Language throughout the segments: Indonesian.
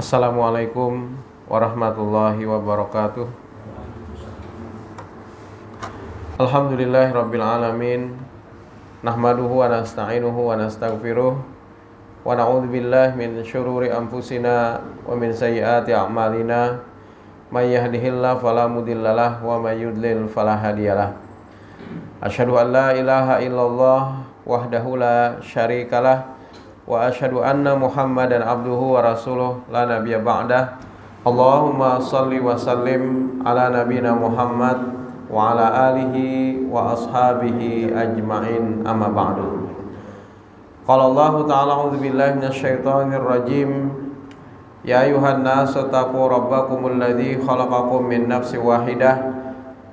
Assalamualaikum warahmatullahi wabarakatuh. Alhamdulillahirabbil alamin. Nahmaduhu wa nasta'inuhu wa nastaghfiruh wa na'udzu billahi min syururi anfusina wa min sayyiati a'malina. May yahdihillahu fala mudhillalah wa may yudlil fala hadiyalah. Asyhadu an la ilaha illallah wahdahu la syarikalah wa asyhadu anna Muhammadan abduhu wa rasuluh la nabiyya ba'dah. Allahumma shalli wa sallim ala nabiyyina Muhammad wa ala alihi wa ashabihi ajma'in, amma ba'du. Qala Allah ta'ala a'udzu billahi minasyaitonir rajim. Ya ayuhan nasu taqu rabbakumul ladzi khalaqakum min nafsin wahidah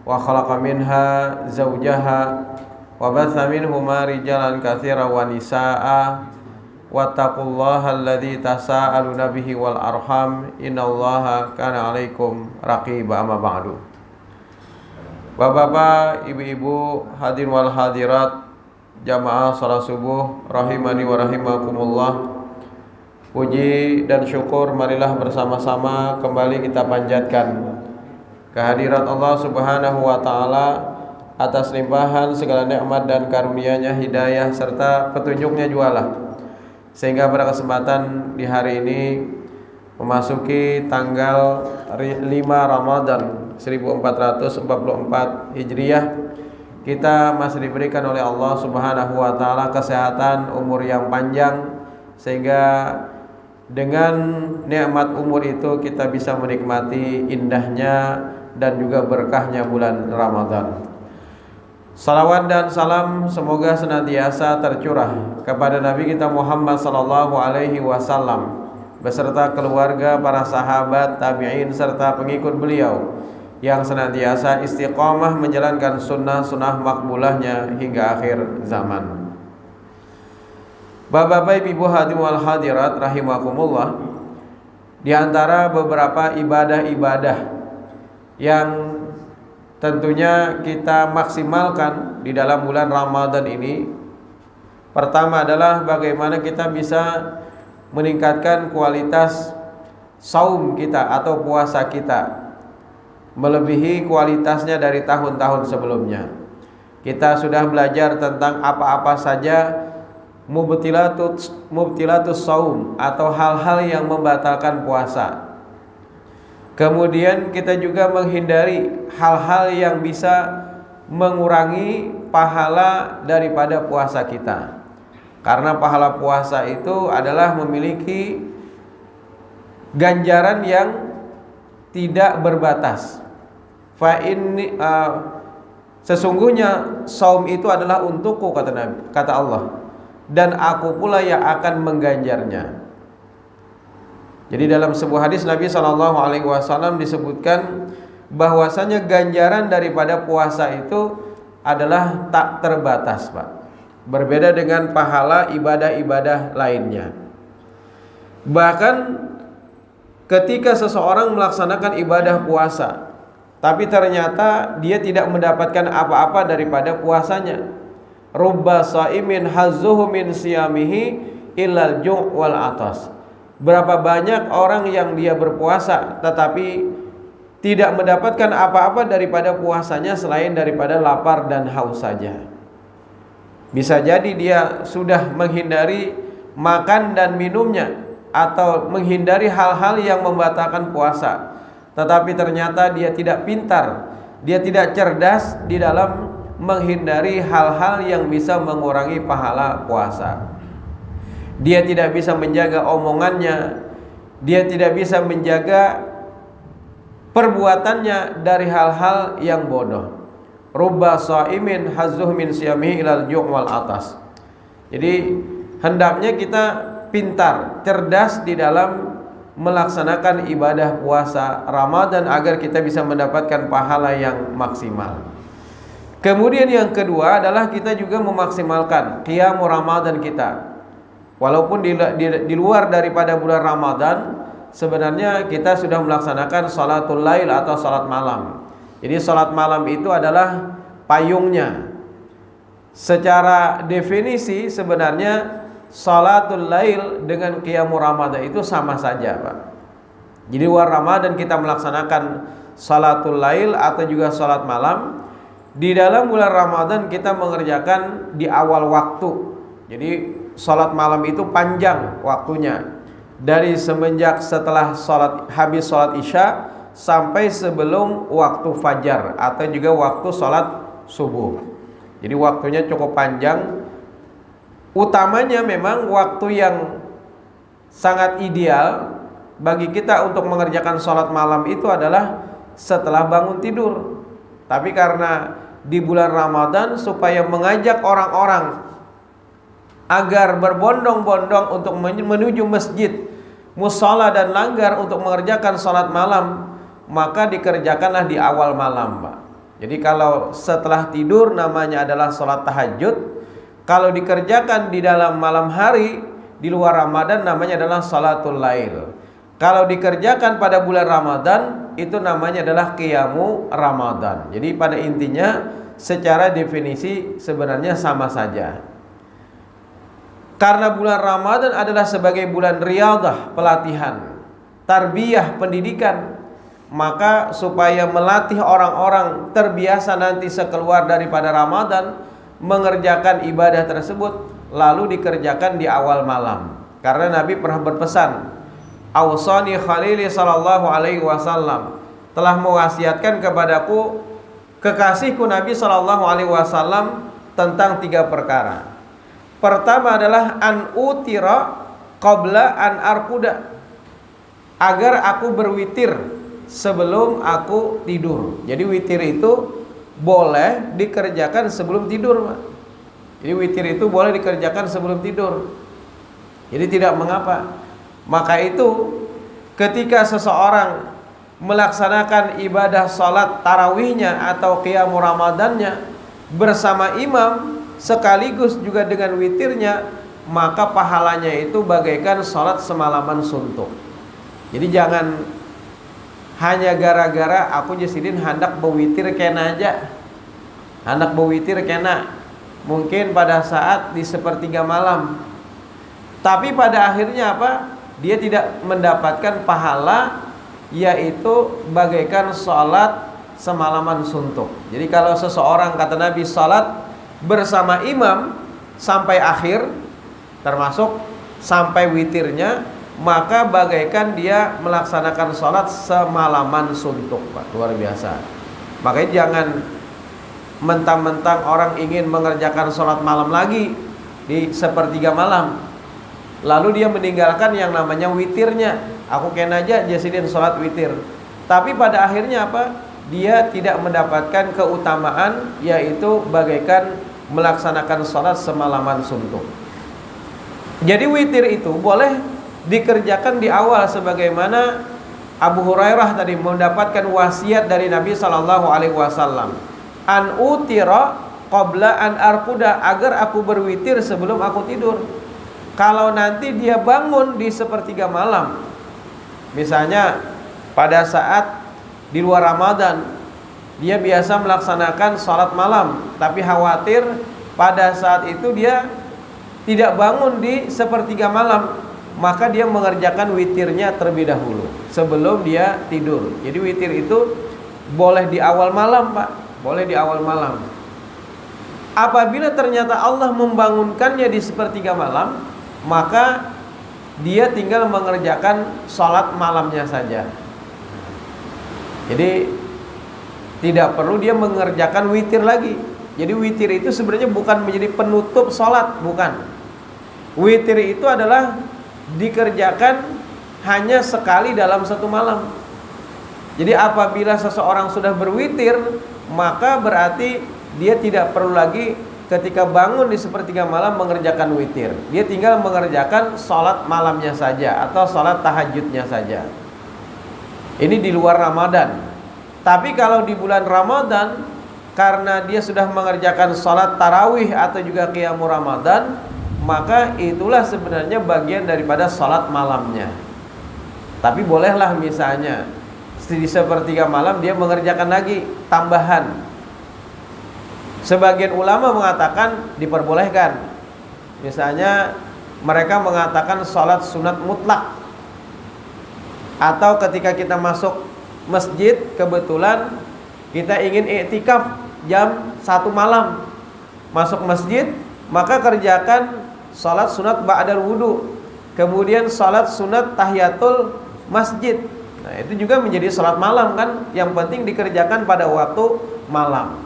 wa khalaqa minha zawjaha wa batha minhuma rijalan katsiran wa nisaa'a wattaqullaha alladzi tasaaluna bihi wal arham innallaha kana 'alaikum raqiba, amma ba'du. Bapak-bapak, ibu-ibu, hadirin wal hadirat, jamaah salat subuh rahimani wa rahimakumullah. Puji dan syukur marilah bersama-sama kembali kita panjatkan kehadirat Allah Subhanahu wa taala atas limpahan segala nikmat dan karunia-Nya, hidayah serta petunjuknya jualah, sehingga pada kesempatan di hari ini memasuki tanggal 5 Ramadan 1444 Hijriah, kita masih diberikan oleh Allah Subhanahu wa taala kesehatan, umur yang panjang, sehingga dengan nikmat umur itu kita bisa menikmati indahnya dan juga berkahnya bulan Ramadan. Salawat dan salam semoga senantiasa tercurah kepada Nabi kita Muhammad sallallahu alaihi wasallam beserta keluarga, para sahabat, tabi'in serta pengikut beliau yang senantiasa istiqamah menjalankan sunnah-sunnah makbulahnya hingga akhir zaman. Bapak-bapak, ibu hadirin wal hadirat rahimakumullah, di antara beberapa ibadah-ibadah yang tentunya kita maksimalkan di dalam bulan Ramadan ini, pertama adalah bagaimana kita bisa meningkatkan kualitas saum kita atau puasa kita melebihi kualitasnya dari tahun-tahun sebelumnya. Kita sudah belajar tentang apa-apa saja mubtilatus saum atau hal-hal yang membatalkan puasa. Kemudian kita juga menghindari hal-hal yang bisa mengurangi pahala daripada puasa kita. Karena pahala puasa itu adalah memiliki ganjaran yang tidak berbatas. Sesungguhnya saum itu adalah untukku, kata Nabi, kata Allah, dan aku pula yang akan mengganjarnya. Jadi dalam sebuah hadis Nabi SAW disebutkan bahwasanya ganjaran daripada puasa itu adalah tak terbatas, Pak. Berbeda dengan pahala ibadah-ibadah lainnya. Bahkan ketika seseorang melaksanakan ibadah puasa, tapi ternyata dia tidak mendapatkan apa-apa daripada puasanya. Rubba shaimin hazzuhu min siyamihi illal ju' wal atas. Berapa banyak orang yang dia berpuasa tetapi tidak mendapatkan apa-apa daripada puasanya selain daripada lapar dan haus saja. Bisa jadi dia sudah menghindari makan dan minumnya atau menghindari hal-hal yang membatalkan puasa, tetapi ternyata dia tidak pintar, dia tidak cerdas di dalam menghindari hal-hal yang bisa mengurangi pahala puasa. Dia tidak bisa menjaga omongannya, dia tidak bisa menjaga perbuatannya dari hal-hal yang bodoh. Rubba shaimin hazzuhu min siyamihi ilal ju' wal atas. Jadi hendaknya kita pintar, cerdas di dalam melaksanakan ibadah puasa Ramadan agar kita bisa mendapatkan pahala yang maksimal. Kemudian yang kedua adalah kita juga memaksimalkan qiyam Ramadan kita. Walaupun di luar daripada bulan Ramadan, sebenarnya kita sudah melaksanakan salatul lail atau salat malam. Jadi salat malam itu adalah payungnya. Secara definisi sebenarnya salatul lail dengan qiyamul Ramadan itu sama saja, Pak. Jadi luar Ramadan kita melaksanakan salatul lail atau juga salat malam. Di dalam bulan Ramadan kita mengerjakan di awal waktu. Jadi salat malam itu panjang waktunya, dari semenjak setelah habis salat Isya sampai sebelum waktu fajar atau juga waktu salat subuh. Jadi waktunya cukup panjang. Utamanya memang waktu yang sangat ideal bagi kita untuk mengerjakan sholat malam itu adalah setelah bangun tidur. Tapi karena di bulan Ramadan supaya mengajak orang-orang agar berbondong-bondong untuk menuju masjid, mushola dan langgar untuk mengerjakan sholat malam, maka dikerjakanlah di awal malam, Pak. Jadi kalau setelah tidur namanya adalah sholat tahajud. Kalau dikerjakan di dalam malam hari di luar Ramadan namanya adalah salatul lail. Kalau dikerjakan pada bulan Ramadan itu namanya adalah qiyamu Ramadan. Jadi pada intinya secara definisi sebenarnya sama saja. Karena bulan Ramadan adalah sebagai bulan riyadah, pelatihan, tarbiyah, pendidikan, maka supaya melatih orang-orang terbiasa nanti sekeluar daripada Ramadan mengerjakan ibadah tersebut, lalu dikerjakan di awal malam. Karena Nabi pernah berpesan, "Awsani Khalili sallallahu alaihi wasallam," telah mewasiatkan kepadaku kekasihku Nabi sallallahu alaihi wasallam tentang 3 perkara. Pertama adalah an utira qabla an arkuda, agar aku berwitir sebelum aku tidur. Jadi witir itu boleh dikerjakan sebelum tidur, Pak. Jadi witir itu boleh dikerjakan sebelum tidur. Jadi tidak mengapa. Maka itu ketika seseorang melaksanakan ibadah salat tarawihnya atau qiyam Ramadannya bersama imam sekaligus juga dengan witirnya, maka pahalanya itu bagaikan salat semalaman suntuk. Jadi jangan hanya gara-gara aku jasidin hendak bewitir kena aja, hendak bewitir kena, mungkin pada saat di sepertiga malam, tapi pada akhirnya apa? Dia tidak mendapatkan pahala, yaitu bagaikan sholat semalaman suntuk. Jadi kalau seseorang, kata Nabi, sholat bersama imam sampai akhir, termasuk sampai witirnya, maka bagaikan dia melaksanakan sholat semalaman suntuk, Pak. Luar biasa. Makanya jangan mentang-mentang orang ingin mengerjakan sholat malam lagi di sepertiga malam, lalu dia meninggalkan yang namanya witirnya. Aku kena aja jasidin sholat witir, tapi pada akhirnya apa? Dia tidak mendapatkan keutamaan, yaitu bagaikan melaksanakan sholat semalaman suntuk. Jadi witir itu boleh dikerjakan di awal, sebagaimana Abu Hurairah tadi mendapatkan wasiat dari Nabi sallallahu alaihi wasallam, an utira qabla an arkuda, agar aku berwitir sebelum aku tidur. Kalau nanti dia bangun di sepertiga malam, misalnya pada saat di luar Ramadan dia biasa melaksanakan sholat malam, tapi khawatir pada saat itu dia tidak bangun di sepertiga malam, maka dia mengerjakan witirnya terlebih dahulu sebelum dia tidur. Jadi witir itu boleh di awal malam, Pak, boleh di awal malam. Apabila ternyata Allah membangunkannya di sepertiga malam, maka dia tinggal mengerjakan sholat malamnya saja. Jadi tidak perlu dia mengerjakan witir lagi. Jadi witir itu sebenarnya bukan menjadi penutup sholat, bukan. Witir itu adalah dikerjakan hanya sekali dalam satu malam. Jadi apabila seseorang sudah berwitir, maka berarti dia tidak perlu lagi ketika bangun di sepertiga malam mengerjakan witir. Dia tinggal mengerjakan sholat malamnya saja atau sholat tahajudnya saja. Ini di luar Ramadan. Tapi kalau di bulan Ramadan, karena dia sudah mengerjakan sholat tarawih atau juga qiyamul Ramadan, maka itulah sebenarnya bagian daripada sholat malamnya. Tapi bolehlah misalnya di sepertiga malam dia mengerjakan lagi tambahan. Sebagian ulama mengatakan diperbolehkan. Misalnya mereka mengatakan sholat sunat mutlak. Atau ketika kita masuk masjid, kebetulan kita ingin iktikaf jam 1 malam, masuk masjid, maka kerjakan salat sunat ba'dal wudu, kemudian salat sunat tahiyatul masjid. Nah, itu juga menjadi salat malam kan, yang penting dikerjakan pada waktu malam.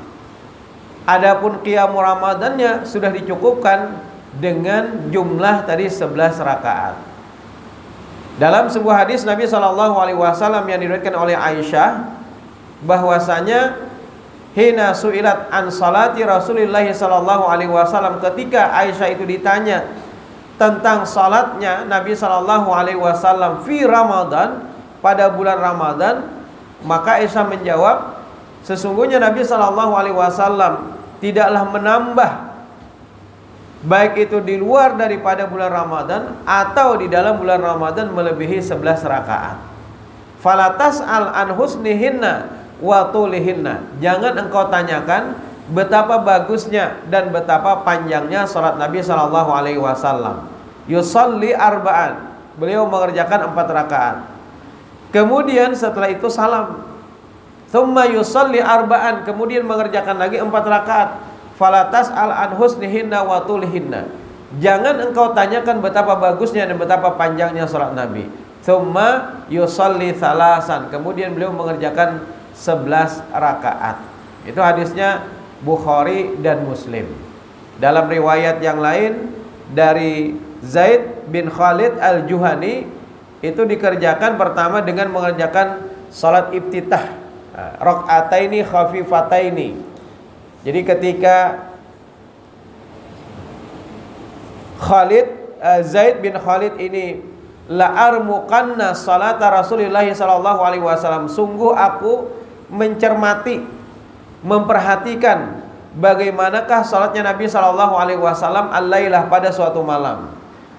Adapun qiyamul Ramadannya sudah dicukupkan dengan jumlah tadi 11 rakaat. Dalam sebuah hadis Nabi SAW yang diriwayatkan oleh Aisyah, bahwasanya hina su'ilat an salati Rasulullah SAW, ketika Aisyah itu ditanya tentang salatnya Nabi SAW fi Ramadan, pada bulan Ramadan, maka Aisyah menjawab, sesungguhnya Nabi SAW tidaklah menambah, baik itu di luar daripada bulan Ramadan atau di dalam bulan Ramadan, melebihi 11 rakaat. Falatas an husnihinna wa tulihinna, jangan engkau tanyakan betapa bagusnya dan betapa panjangnya salat Nabi SAW. Yusalli arba'an, beliau mengerjakan 4 rakaat. Kemudian setelah itu salam. Thumma yusalli arba'an, kemudian mengerjakan lagi 4 rakaat. Falatas an husnihinna wa tulihinna, jangan engkau tanyakan betapa bagusnya dan betapa panjangnya salat Nabi. Thumma yusalli thalasan, kemudian beliau mengerjakan 11 rakaat. Itu hadisnya Bukhari dan Muslim. Dalam riwayat yang lain dari Zaid bin Khalid al-Juhani, itu dikerjakan pertama dengan mengerjakan salat iftitah, rakaataini khafifataini. Jadi ketika Zaid bin Khalid ini, la'armuqanna salata Rasulullah SAW, sungguh aku mencermati, memperhatikan bagaimanakah salatnya Nabi SAW al-lailah, pada suatu malam.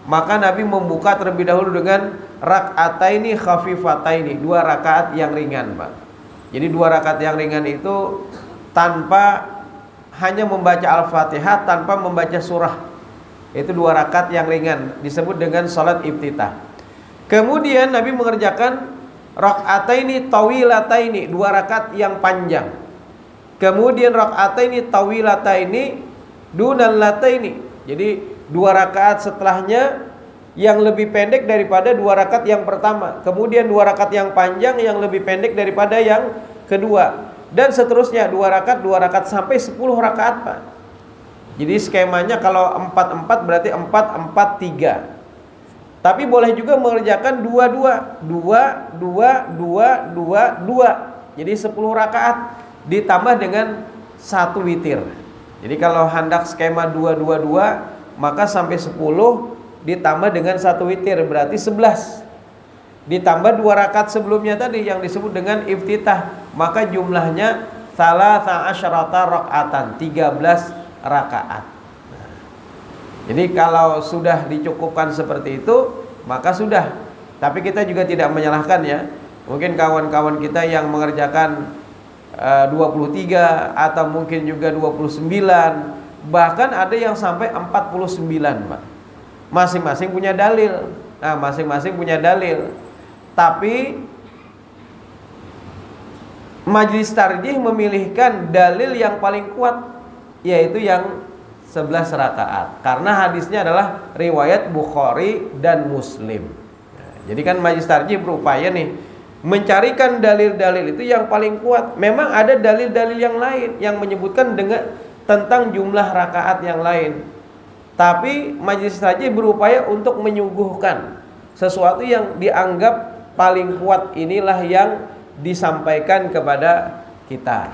Maka Nabi membuka terlebih dahulu dengan rak'ataini khafifataini, 2 rakaat yang ringan, Pak. Jadi 2 rakaat yang ringan itu tanpa hanya membaca Al-Fatihah, tanpa membaca surah. Itu 2 rakaat yang ringan, disebut dengan salat iftitah. Kemudian Nabi mengerjakan rak'ataini tawilataini, 2 rakaat yang panjang. Kemudian rak'ataini tawilataini dunal lataini, jadi 2 rakaat setelahnya yang lebih pendek daripada 2 rakaat yang pertama. Kemudian 2 rakaat yang panjang yang lebih pendek daripada yang kedua. Dan seterusnya 2 rakaat sampai 10 rakaat, Pak. Jadi skemanya kalau 4-4 berarti 4-4-3. Tapi boleh juga mengerjakan 2-2, 2-2-2-2-2. Jadi 10 rakaat ditambah dengan 1 witir. Jadi kalau hendak skema 2-2-2, maka sampai 10 ditambah dengan 1 witir, berarti 11. Ditambah 2 rakaat sebelumnya tadi yang disebut dengan iftitah, maka jumlahnya salatsa asyarata rakaatan, 13 rakaat. Jadi kalau sudah dicukupkan seperti itu, maka sudah. Tapi kita juga tidak menyalahkan ya. Mungkin kawan-kawan kita yang mengerjakan 23 atau mungkin juga 29, bahkan ada yang sampai 49, Pak. Masing-masing punya dalil. Nah, masing-masing punya dalil. Tapi majelis tarjih memilihkan dalil yang paling kuat, yaitu yang 11 rakaat. Karena hadisnya adalah riwayat Bukhari dan Muslim. Nah, jadi kan majelis tarjih berupaya nih mencarikan dalil-dalil itu yang paling kuat. Memang ada dalil-dalil yang lain yang menyebutkan dengan tentang jumlah rakaat yang lain. Tapi majelis tarjih berupaya untuk menyuguhkan sesuatu yang dianggap paling kuat, inilah yang disampaikan kepada kita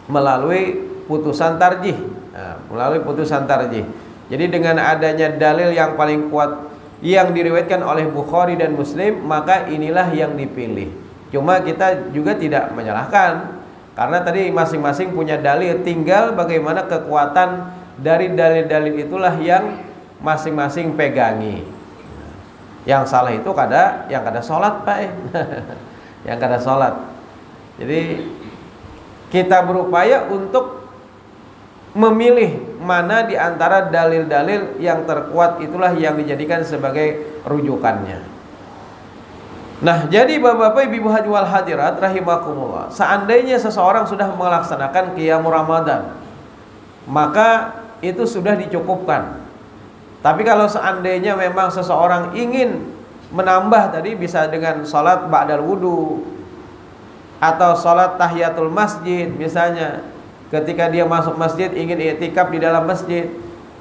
melalui putusan tarjih. Nah, melalui putusan tarjih. Jadi dengan adanya dalil yang paling kuat yang diriwayatkan oleh Bukhari dan Muslim, maka inilah yang dipilih. Cuma kita juga tidak menyalahkan, karena tadi masing-masing punya dalil, tinggal bagaimana kekuatan dari dalil-dalil itulah yang masing-masing pegangi. Yang salah itu yang kada sholat, Pak. Yang kada sholat. Jadi kita berupaya untuk memilih mana di antara dalil-dalil yang terkuat, itulah yang dijadikan sebagai rujukannya. Nah, jadi Bapak-bapak, Ibu wal hadirat rahimakumullah, seandainya seseorang sudah melaksanakan qiyamul Ramadan, maka itu sudah dicukupkan. Tapi kalau seandainya memang seseorang ingin menambah tadi, bisa dengan salat ba'dal wudu atau salat tahiyatul masjid misalnya, ketika dia masuk masjid ingin i'tikaf di dalam masjid.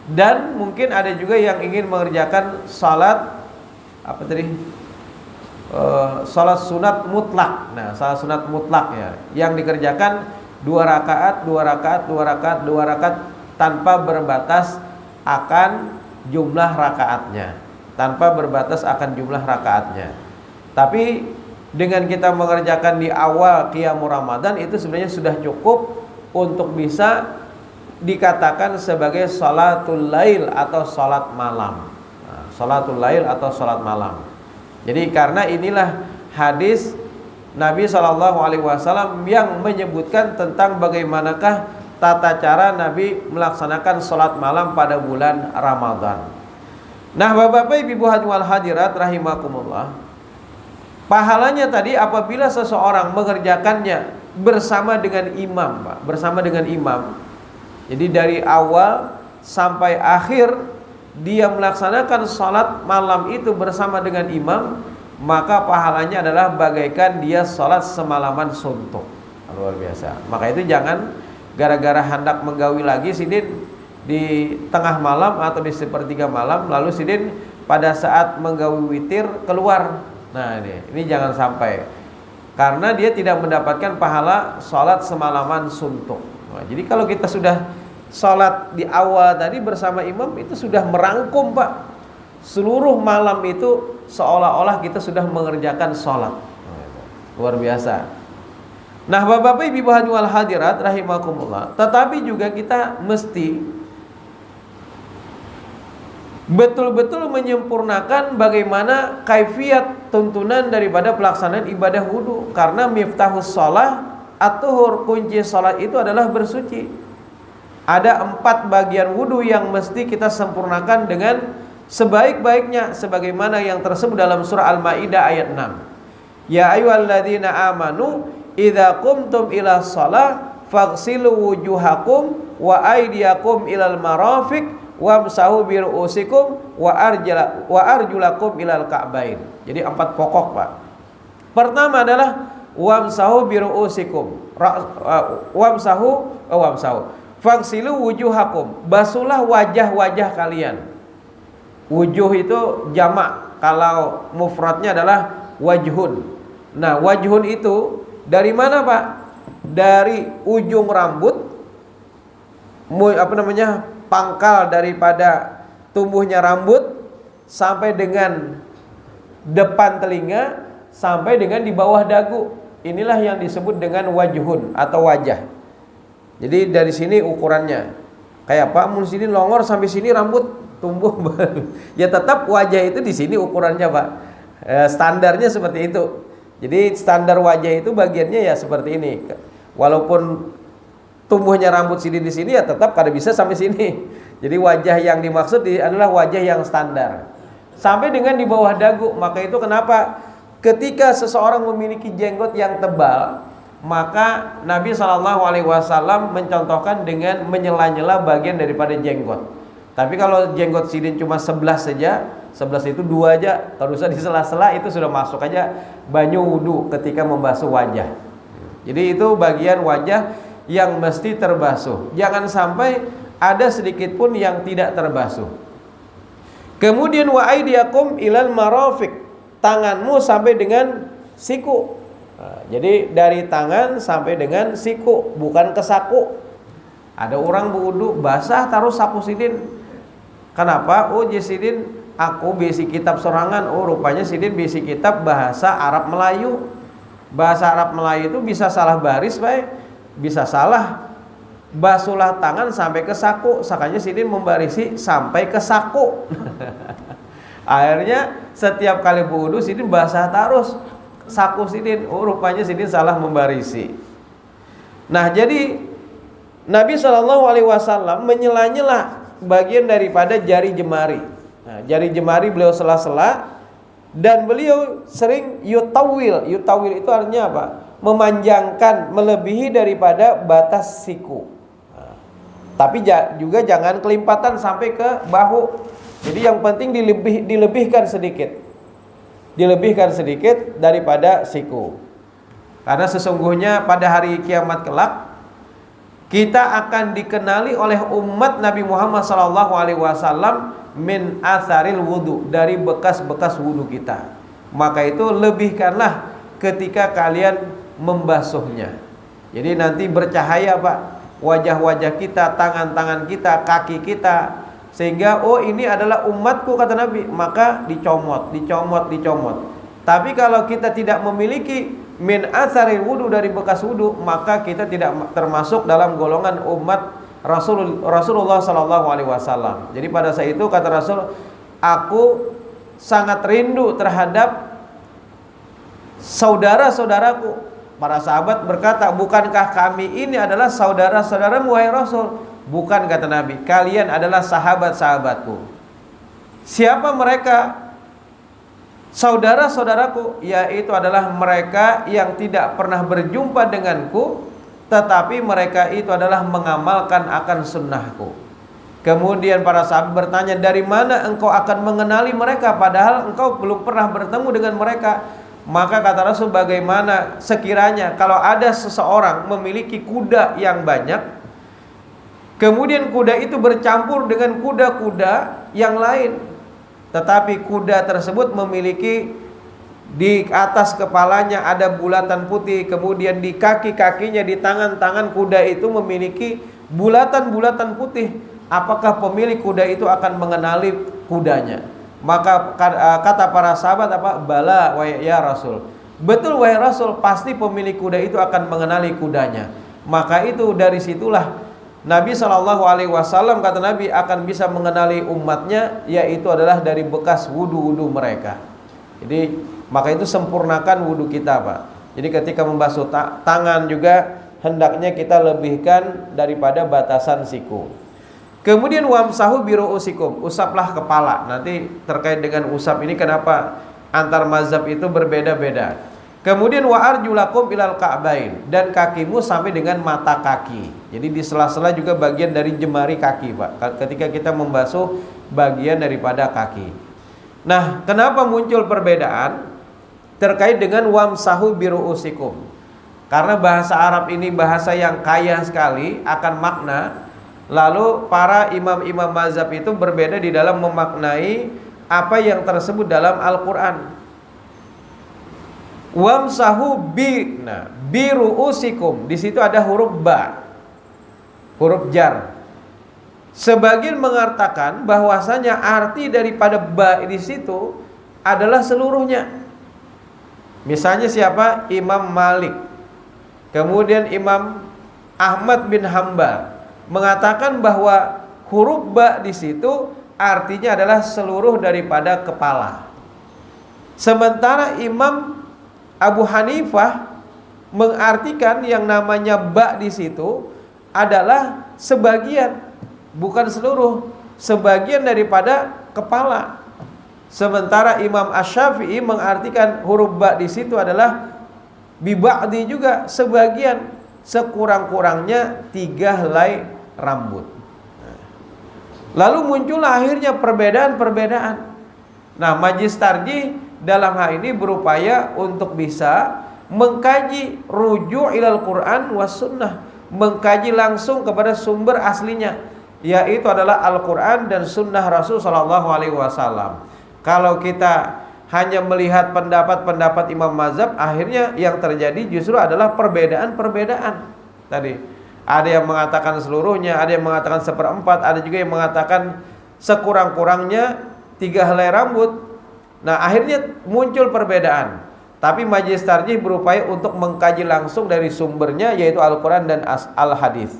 Dan mungkin ada juga yang ingin mengerjakan salat apa tadi? Salat sunat mutlak. Nah, salat sunat mutlak ya, yang dikerjakan 2 rakaat, 2 rakaat, 2 rakaat, 2 rakaat tanpa berbatas akan jumlah rakaatnya, tanpa berbatas akan jumlah rakaatnya. Tapi dengan kita mengerjakan di awal qiyamul Ramadan itu sebenarnya sudah cukup untuk bisa dikatakan sebagai salatul lail atau salat malam. Nah, salatul lail atau salat malam. Jadi karena inilah hadis Nabi SAW yang menyebutkan tentang bagaimanakah tata cara Nabi melaksanakan salat malam pada bulan Ramadan. Nah, Bapak-bapak, Ibu wal hadirat rahimakumullah, pahalanya tadi apabila seseorang mengerjakannya bersama dengan imam, Pak, bersama dengan imam. Jadi dari awal sampai akhir dia melaksanakan salat malam itu bersama dengan imam, maka pahalanya adalah bagaikan dia salat semalaman suntuk. Luar biasa. Maka itu jangan gara-gara hendak menggawi lagi sidin di tengah malam atau di sepertiga malam, lalu sidin pada saat menggawi witir keluar. Nah, ini jangan sampai, karena dia tidak mendapatkan pahala salat semalaman suntuk. Nah, jadi kalau kita sudah salat di awal tadi bersama imam, itu sudah merangkum, Pak, seluruh malam itu seolah-olah kita sudah mengerjakan salat. Luar biasa. Nah, Bapak-bapak, Ibu wal hadirat rahimakumullah, tetapi juga kita mesti betul-betul menyempurnakan bagaimana kaifiat tuntunan daripada pelaksanaan ibadah wudu, karena miftahus shalah at-tuhur, kunci salat itu adalah bersuci. Ada 4 bagian wudu yang mesti kita sempurnakan dengan sebaik-baiknya, sebagaimana yang tersebut dalam surah Al-Maidah ayat 6. Ya ayyuhalladzina amanu idza qumtum ila shalah faghsilu wujuhakum wa aydiyakum ilal marafiq wamsahu bi ru'usikum wa arjulakum ilal ka'bain. Jadi 4 pokok, Pak. Pertama adalah wamsahu bi ru'usikum. Wamsahu faghsilu wujuhakum, basuhlah wajah-wajah kalian. Wujuh itu jamak, kalau mufradnya adalah wajhun. Nah, wajhun itu dari mana, Pak? Dari ujung rambut, pangkal daripada tumbuhnya rambut sampai dengan depan telinga, sampai dengan di bawah dagu. Inilah yang disebut dengan wajhun atau wajah. Jadi dari sini ukurannya. Kayak Pak, mun sini longor sampai sini rambut tumbuh. Ya tetap wajah itu di sini ukurannya, Pak. Standarnya seperti itu. Jadi standar wajah itu bagiannya ya seperti ini. Walaupun tumbuhnya rambut sini di sini, ya tetap kada bisa sampai sini. Jadi wajah yang dimaksud adalah wajah yang standar. Sampai dengan di bawah dagu. Maka itu kenapa ketika seseorang memiliki jenggot yang tebal, maka Nabi SAW mencontohkan dengan menyela-nyela bagian daripada jenggot. Tapi kalau jenggot sidin cuma 11 saja, 11 itu 2 aja, kalau usah di sela-sela, itu sudah masuk aja banyu wudu ketika membasuh wajah. Jadi itu bagian wajah yang mesti terbasuh. Jangan sampai ada sedikit pun yang tidak terbasuh. Kemudian wa aidiyakum ilal marafiq, tanganmu sampai dengan siku. Nah, jadi dari tangan sampai dengan siku, bukan ke saku. Ada orang berwudu basah taruh saku sidin. Kenapa? Oh, sidin aku bisi kitab sorangan. Oh, rupanya sidin bisi kitab bahasa Arab Melayu. Bahasa Arab Melayu itu bisa salah baris, baik, bisa salah. Basuhlah tangan sampai ke saku. Sakanya sidin membarisi sampai ke saku. Akhirnya setiap kali berwudu sidin basah terus saku sidin. Oh, rupanya sidin salah membarisi. Nah, jadi Nabi SAW menyela-nyela bagian daripada jari jemari. Nah, jari jemari beliau sela-sela Dan beliau sering yutawil. Yutawil itu artinya apa? Memanjangkan, melebihi daripada batas siku. Tapi juga jangan kelimpatan sampai ke bahu. Jadi yang penting dilebihkan sedikit. Dilebihkan sedikit daripada siku. Karena sesungguhnya pada hari kiamat kelak kita akan dikenali oleh umat Nabi Muhammad SAW min atharil wudu, dari bekas-bekas wudu kita. Maka itu lebihkanlah ketika kalian membasuhnya. Jadi nanti bercahaya Pak, wajah-wajah kita, tangan-tangan kita, kaki kita, sehingga oh ini adalah umatku kata Nabi, maka dicomot. Tapi kalau kita tidak memiliki min atharil wudu, dari bekas wudu, maka kita tidak termasuk dalam golongan umat Rasulullah sallallahu alaihi wasallam. Jadi pada saat itu kata Rasul, aku sangat rindu terhadap saudara-saudaraku. Para sahabat berkata, bukankah kami ini adalah saudara-saudaramu wahai Rasul? Bukan kata Nabi, kalian adalah sahabat-sahabatku. Siapa mereka? Saudara-saudaraku, yaitu adalah mereka yang tidak pernah berjumpa denganku, tetapi mereka itu adalah mengamalkan akan sunnahku. Kemudian para sahabat bertanya, dari mana engkau akan mengenali mereka padahal engkau belum pernah bertemu dengan mereka? Maka kata Rasul, bagaimana sekiranya kalau ada seseorang memiliki kuda yang banyak, kemudian kuda itu bercampur dengan kuda-kuda yang lain, tetapi kuda tersebut memiliki di atas kepalanya ada bulatan putih, kemudian di kaki-kakinya, di tangan-tangan kuda itu memiliki bulatan-bulatan putih. Apakah pemilik kuda itu akan mengenali kudanya? Maka kata para sahabat apa? Bala wahai ya Rasul. Betul wahai Rasul, pasti pemilik kuda itu akan mengenali kudanya. Maka itu dari situlah Nabi SAW kata Nabi akan bisa mengenali umatnya, yaitu adalah dari bekas wudu-wudu mereka. Jadi maka itu sempurnakan wudu kita Pak. Jadi ketika membasuh tangan juga hendaknya kita lebihkan daripada batasan siku. Kemudian wamsahu biru'usikum, usaplah kepala. Nanti terkait dengan usap ini kenapa antar mazhab itu berbeda-beda. Kemudian wa arjulakum ilal ka'bain, dan kakimu sampai dengan mata kaki. Jadi di sela-sela juga bagian dari jemari kaki Pak, ketika kita membasuh bagian daripada kaki. Nah, kenapa muncul perbedaan terkait dengan wamsahu biru'usikum? Karena bahasa Arab ini bahasa yang kaya sekali akan makna. Lalu para imam-imam mazhab itu berbeda di dalam memaknai apa yang tersebut dalam Al-Quran. Wamsahu biru'usikum, di situ ada huruf ba, huruf jar. Sebagian mengatakan bahwasanya arti daripada ba di situ adalah seluruhnya. Misalnya siapa? Imam Malik, kemudian Imam Ahmad bin Hambal mengatakan bahwa huruf ba di situ artinya adalah seluruh daripada kepala. Sementara Imam Abu Hanifah mengartikan yang namanya ba di situ adalah sebagian, bukan seluruh, sebagian daripada kepala. Sementara Imam Asy-Syafi'i mengartikan huruf ba di situ adalah biba'di juga, sebagian, sekurang-kurangnya 3 helai rambut. Lalu muncul akhirnya perbedaan-perbedaan. Nah, Majlis Tarjih dalam hal ini berupaya untuk bisa mengkaji ruju' ilal Quran was sunnah, mengkaji langsung kepada sumber aslinya, yaitu adalah Al-Quran dan sunnah Rasul sallallahu alaihi wasallam. Kalau kita hanya melihat pendapat-pendapat imam mazhab, akhirnya yang terjadi justru adalah perbedaan-perbedaan. Tadi ada yang mengatakan seluruhnya, ada yang mengatakan 1/4, ada juga yang mengatakan sekurang-kurangnya 3 helai rambut. Nah, akhirnya muncul perbedaan. Tapi Majlis Tarjih berupaya untuk mengkaji langsung dari sumbernya, yaitu Al-Quran dan Al-Hadis.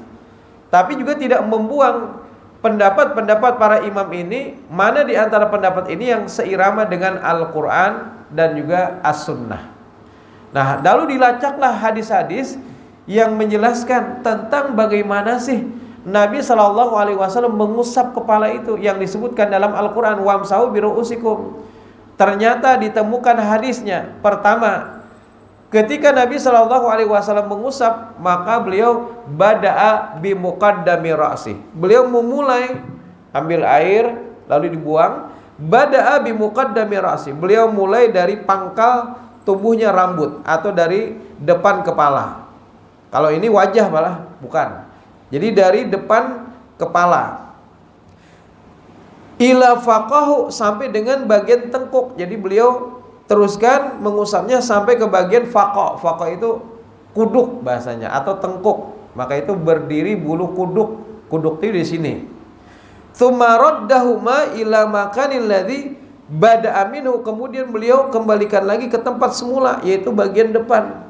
Tapi juga tidak membuang pendapat-pendapat para imam ini. Mana di antara pendapat ini yang seirama dengan Al-Quran dan juga As-Sunnah. Nah, lalu dilacaklah hadis-hadis yang menjelaskan tentang bagaimana sih Nabi SAW mengusap kepala itu yang disebutkan dalam Al-Quran, wamsahu biru'usikum. ternyata ditemukan hadisnya. Pertama, ketika Nabi SAW mengusap, maka beliau bada'a bi muqaddami ra'si. Beliau memulai ambil air lalu dibuang. Bada'a bi muqaddami ra'si. Beliau mulai dari pangkal tubuhnya rambut atau dari depan kepala. Kalau ini wajah malah bukan. Jadi dari depan kepala ila faqahu, sampai dengan bagian tengkuk. Jadi beliau teruskan mengusapnya sampai ke bagian faqah. Faqah itu kuduk bahasanya atau tengkuk. Maka itu berdiri bulu kuduk. Kuduk itu di sini. Tsumma raddahuma ila makanil ladzi bada'a minhu. Kemudian beliau kembalikan lagi ke tempat semula, yaitu bagian depan.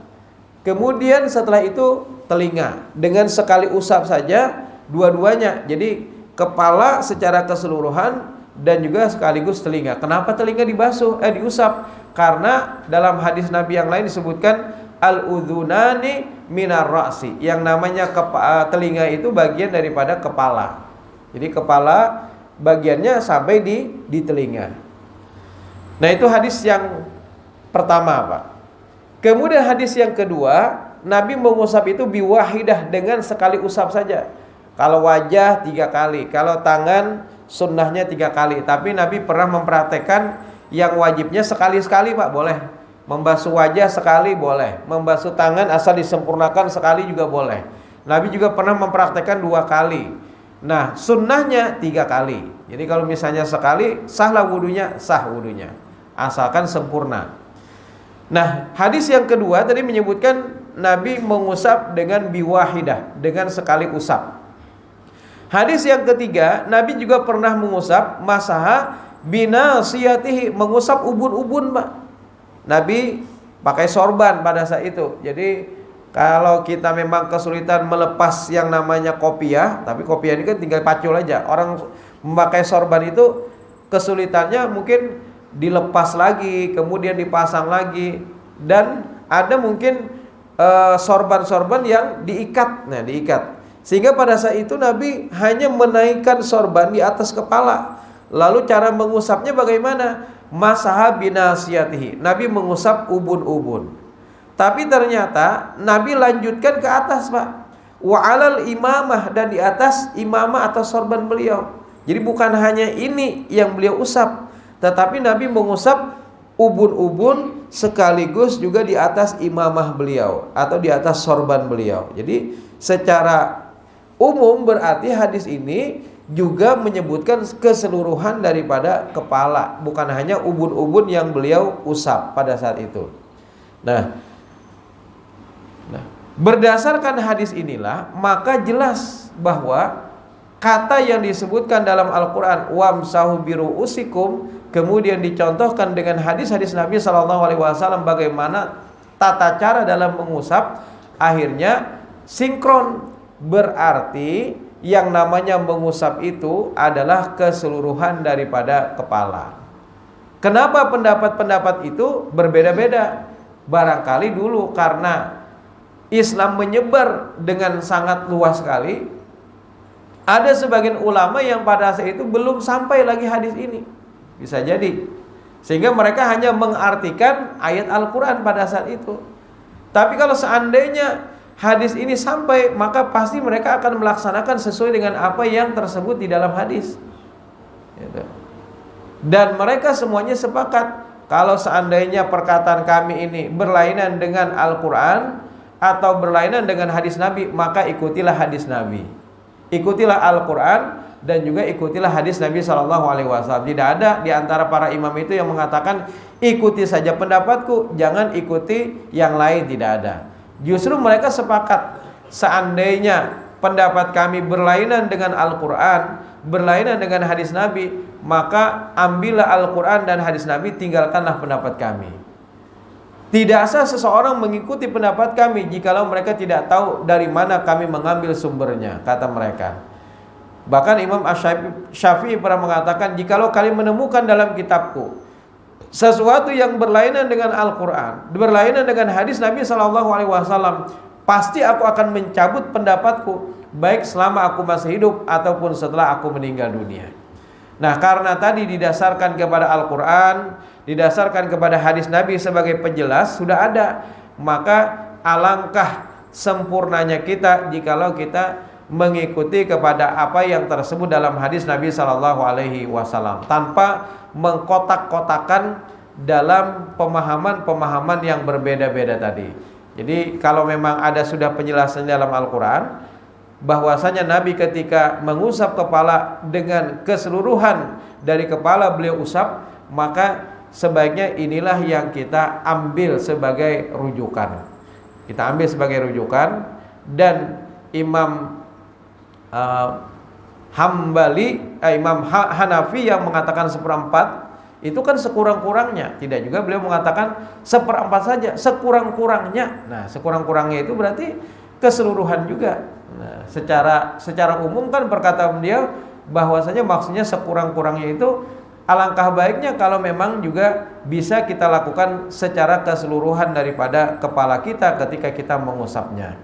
Kemudian setelah itu telinga, dengan sekali usap saja dua-duanya. Jadi kepala secara keseluruhan dan juga sekaligus telinga. Kenapa telinga diusap? Karena dalam hadis Nabi yang lain disebutkan al-udhunani minar ra'si. Yang namanya telinga itu bagian daripada kepala. Jadi kepala bagiannya sampai di telinga. Nah, itu hadis yang pertama, Pak. Kemudian hadis yang kedua, Nabi mengusap itu biwahidah, dengan sekali usap saja. Kalau wajah 3 kali, kalau tangan sunnahnya 3 kali. Tapi Nabi pernah mempraktekkan yang wajibnya sekali-sekali, Pak, boleh. Membasuh wajah sekali boleh, membasuh tangan asal disempurnakan sekali juga boleh. Nabi juga pernah mempraktekkan 2 kali. Nah, sunnahnya 3 kali. Jadi kalau misalnya sekali, sahlah wudunya, sah wudunya, asalkan sempurna. Nah, hadis yang kedua tadi menyebutkan Nabi mengusap dengan biwahidah, dengan sekali usap. Hadis yang ketiga, Nabi juga pernah mengusap masaha binasiyatihi, mengusap ubun-ubun, Pak. Nabi pakai sorban pada saat itu. Jadi kalau kita memang kesulitan melepas yang namanya kopiah, tapi kopiah ini kan tinggal pacul aja. Orang memakai sorban itu kesulitannya mungkin dilepas lagi, kemudian dipasang lagi, dan ada mungkin sorban-sorban yang diikat. Nah, diikat. Sehingga pada saat itu Nabi hanya menaikkan sorban di atas kepala. Lalu cara mengusapnya bagaimana? Masaha binasiyatihi. Nabi mengusap ubun-ubun. Tapi ternyata Nabi lanjutkan ke atas, Pak. Wa alal imamah, dan di atas imamah atau sorban beliau. Jadi bukan hanya ini yang beliau usap, tetapi Nabi mengusap ubun-ubun sekaligus juga di atas imamah beliau atau di atas sorban beliau. Jadi secara umum berarti hadis ini juga menyebutkan keseluruhan daripada kepala, bukan hanya ubun-ubun yang beliau usap pada saat itu. Nah, berdasarkan hadis inilah maka jelas bahwa kata yang disebutkan dalam Al-Quran wamsahu biru'usikum, kemudian dicontohkan dengan hadis-hadis Nabi SAW bagaimana tata cara dalam mengusap, akhirnya sinkron. Berarti yang namanya mengusap itu adalah keseluruhan daripada kepala. Kenapa pendapat-pendapat itu berbeda-beda? Barangkali dulu karena Islam menyebar dengan sangat luas sekali, ada sebagian ulama yang pada saat itu belum sampai lagi hadis ini. Bisa jadi. Sehingga mereka hanya mengartikan ayat Al-Quran pada saat itu. Tapi kalau seandainya hadis ini sampai, maka pasti mereka akan melaksanakan sesuai dengan apa yang tersebut di dalam hadis. Dan mereka semuanya sepakat, kalau seandainya perkataan kami ini berlainan dengan Al-Quran atau berlainan dengan hadis Nabi, maka ikutilah hadis Nabi, ikutilah Al-Quran, dan juga ikutilah hadis Nabi SAW. Tidak ada di antara para imam itu yang mengatakan ikuti saja pendapatku, jangan ikuti yang lain, tidak ada. Justru mereka sepakat, seandainya pendapat kami berlainan dengan Al-Quran, berlainan dengan hadis Nabi, maka ambillah Al-Quran dan hadis Nabi, tinggalkanlah pendapat kami. Tidak sah seseorang mengikuti pendapat kami jikalau mereka tidak tahu dari mana kami mengambil sumbernya, kata mereka. Bahkan Imam Syafi'i pernah mengatakan, jikalau kalian menemukan dalam kitabku sesuatu yang berlainan dengan Al-Quran, berlainan dengan hadis Nabi SAW, pasti aku akan mencabut pendapatku, baik selama aku masih hidup ataupun setelah aku meninggal dunia. Nah, karena tadi didasarkan kepada Al-Quran, didasarkan kepada hadis Nabi sebagai penjelas sudah ada, maka alangkah sempurnanya kita jikalau kita mengikuti kepada apa yang tersebut dalam hadis Nabi Shallallahu Alaihi Wasallam tanpa mengkotak-kotakan dalam pemahaman-pemahaman yang berbeda-beda tadi. Jadi kalau memang ada sudah penjelasan dalam Al-Quran bahwasanya Nabi ketika mengusap kepala dengan keseluruhan dari kepala beliau usap, maka sebaiknya inilah yang kita ambil sebagai rujukan. Kita ambil sebagai rujukan. Dan Imam Imam Hanafi yang mengatakan seperempat itu kan sekurang-kurangnya, tidak juga beliau mengatakan seperempat saja, sekurang-kurangnya. Nah, sekurang-kurangnya itu berarti keseluruhan juga. Nah, secara umum kan perkataan beliau bahwasanya maksudnya sekurang-kurangnya itu alangkah baiknya kalau memang juga bisa kita lakukan secara keseluruhan daripada kepala kita ketika kita mengusapnya.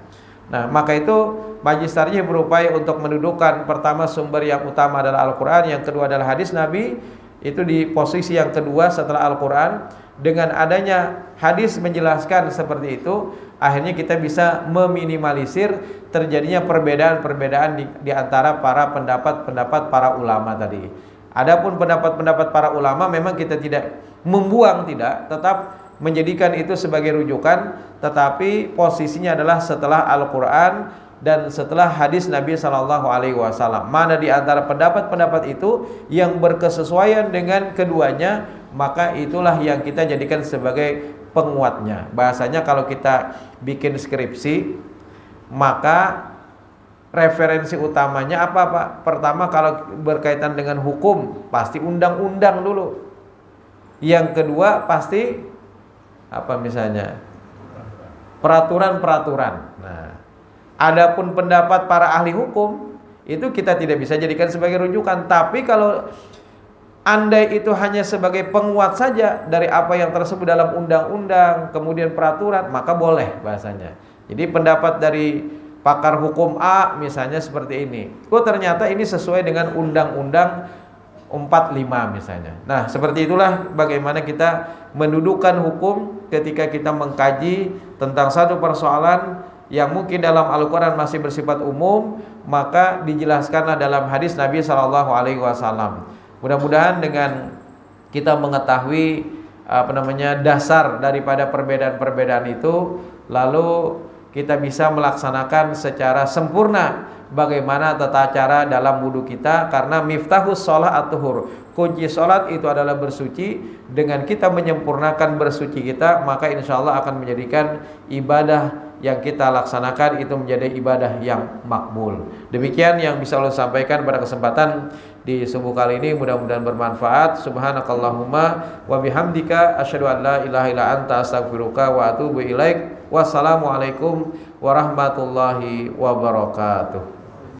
Nah, maka itu Majlis Tarjih berupaya untuk mendudukkan pertama sumber yang utama adalah Al-Quran, yang kedua adalah hadis Nabi, itu di posisi yang kedua setelah Al-Quran. Dengan adanya hadis menjelaskan seperti itu, akhirnya kita bisa meminimalisir terjadinya perbedaan-perbedaan di antara para pendapat-pendapat para ulama tadi. Adapun pendapat-pendapat para ulama memang kita tidak membuang, tidak, tetap menjadikan itu sebagai rujukan, tetapi posisinya adalah setelah Al-Quran dan setelah hadis Nabi Shallallahu Alaihi Wasallam. Mana di antara pendapat-pendapat itu yang berkesesuaian dengan keduanya, maka itulah yang kita jadikan sebagai penguatnya. Bahasanya kalau kita bikin skripsi, maka referensi utamanya apa Pak? Pertama kalau berkaitan dengan hukum, pasti undang-undang dulu. Yang kedua pasti apa misalnya? Peraturan-peraturan. Nah, adapun pendapat para ahli hukum itu kita tidak bisa jadikan sebagai rujukan. Tapi kalau andai itu hanya sebagai penguat saja dari apa yang tersebut dalam undang-undang, kemudian peraturan, maka boleh bahasanya. Jadi pendapat dari pakar hukum A misalnya seperti ini, oh ternyata ini sesuai dengan undang-undang 45 misalnya. Nah, seperti itulah bagaimana kita mendudukkan hukum ketika kita mengkaji tentang satu persoalan yang mungkin dalam Al-Quran masih bersifat umum, maka dijelaskanlah dalam hadis Nabi Shallallahu Alaihi Wasallam. Mudah-mudahan dengan kita mengetahui dasar daripada perbedaan-perbedaan itu, lalu kita bisa melaksanakan secara sempurna bagaimana tata cara dalam wudhu kita, karena miftahus sholat at-tuhur, kunci sholat itu adalah bersuci. Dengan kita menyempurnakan bersuci kita, maka insya Allah akan menjadikan ibadah yang kita laksanakan itu menjadi ibadah yang makbul. Demikian yang bisa Allah sampaikan pada kesempatan di subuh kali ini, mudah-mudahan bermanfaat. Subhanakallahumma wa bihamdika asyhadu an la ilaha illa anta astaghfiruka wa atubu ilaik. Wassalamualaikum warahmatullahi wabarakatuh.